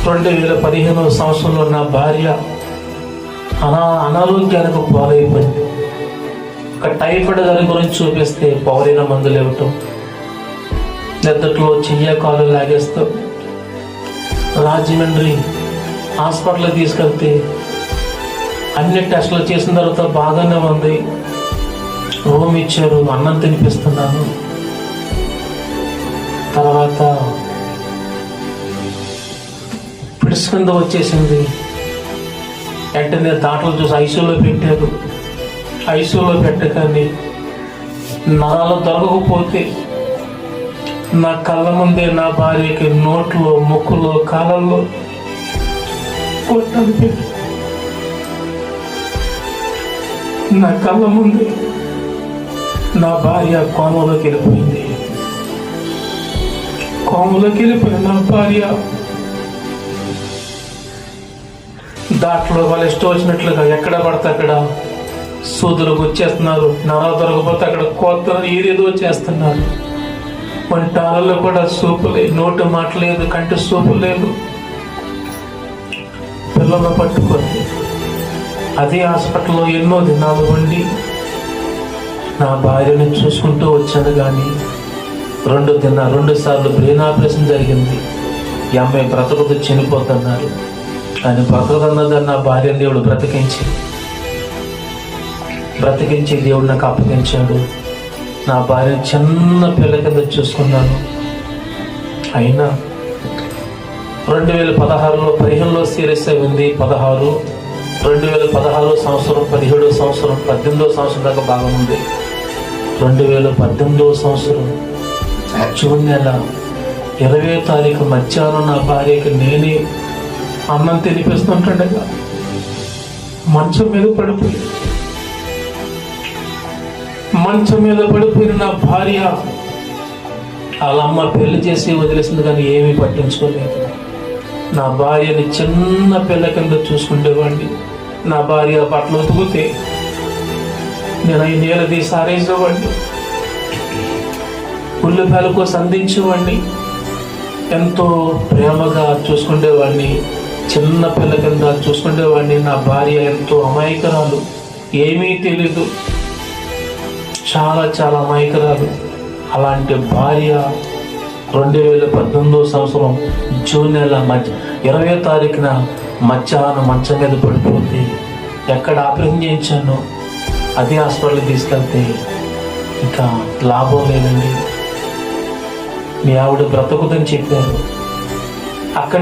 2015 సంవత్సరంలో నా భార్య అనారోగ్యానికి పాలైపోయింది. ఒక టైఫాయిడ్ దాని గురించి చూపిస్తే పౌరైన మందులు ఇవ్వటం, నిద్రలో చెయ్య కాలు లాగేస్తాం. రాజమండ్రి హాస్పిటల్కి తీసుకెళ్తే అన్ని టెస్టులు చేసిన తర్వాత బాగానే ఉంది. రూమ్ ఇచ్చారు, అన్నం తినిపిస్తున్నాను. తర్వాత పిడిస్ కింద వచ్చేసింది. వెంటనే డాక్టర్లు చూసి ఐసీయూలో పెట్టారు. ఐసీయూలో పెట్టగానే నరాలు దొరకకపోతే నా కళ్ళ ముందే నా భార్యకి నోట్లో, ముక్కులో, కాళ్ళల్లో కొట్టాలి పెట్టి నా కళ్ళ ముందే నా భార్య కోమలోకి వెళ్ళిపోయింది. కోమలోకి వెళ్ళిపోయిన నా భార్య దాంట్లో వాళ్ళు ఇష్టం వచ్చినట్లుగా ఎక్కడ పడితే అక్కడ సూదులకు వచ్చేస్తున్నారు. నరాలు దొరకపోతే అక్కడ కోతలు ఏదేదో చేస్తున్నారు. వంటాలలో కూడా సూపు లేదు, నోటు మాట లేదు, కంటి సూపు లేదు. పిల్లలు పట్టుకొని అదే హాస్పిటల్లో ఎన్నో దినాలు ఉండి నా భార్యను చూసుకుంటూ వచ్చాను. కానీ 2 సార్లు బ్రెయిన్ ఆపరేషన్ జరిగింది. ఈ అమ్మాయి బ్రతకదు, చనిపోతున్నారు. ఆయన బ్రతకదన్నదాన్ని నా భార్య దేవుడు బ్రతికించి దేవుడు నాకు అప్పగించాడు. నా భార్య చిన్న పిల్ల కింద చూసుకున్నాను. అయినా 2016లో 15లో సీరియస్ అయింది. 2016 సంవత్సరం, 17 సంవత్సరం, 18 సంవత్సరం దాకా బాగా ఉంది. 2018 సంవత్సరం జూన్ నెల 20వ తారీఖు మధ్యాహ్నం నా భార్యకి నేనే అన్నం తినిపిస్తుంటుండగా మంచం మీద పడిపోయిన నా భార్య వాళ్ళ అమ్మ పెళ్లి చేసి వదిలేసింది, కానీ ఏమీ పట్టించుకోలేదు. నా భార్యని చిన్న పిల్ల కింద చూసుకునేవాడిని. నా భార్య బట్టలు ఉతికితే నేను ఈ నీళ్ళ తీసి ఆరేసేవాడిని. ఉల్లిపాయల కోసం అందించేవాడిని. ఎంతో ప్రేమగా చూసుకునేవాడిని. చిన్న పిల్ల కింద చూసుకునేవాడిని. నా భార్య ఎంతో అమాయకురాలు, ఏమీ తెలీదు, చాలా చాలా అమాయకురాలు. అలాంటి భార్య 2018 సంవత్సరం జూన్ నెల 20వ తారీఖున మధ్యాహ్నం మంచం మీద పడిపోతే ఎక్కడ ఆపరేషన్ చేయించానో అదే హాస్పిటల్కి తీసుకెళ్తే ఇంకా లాభం లేదండి. మీ ఆవిడ బ్రతకుదని చెప్పారు. అక్కడ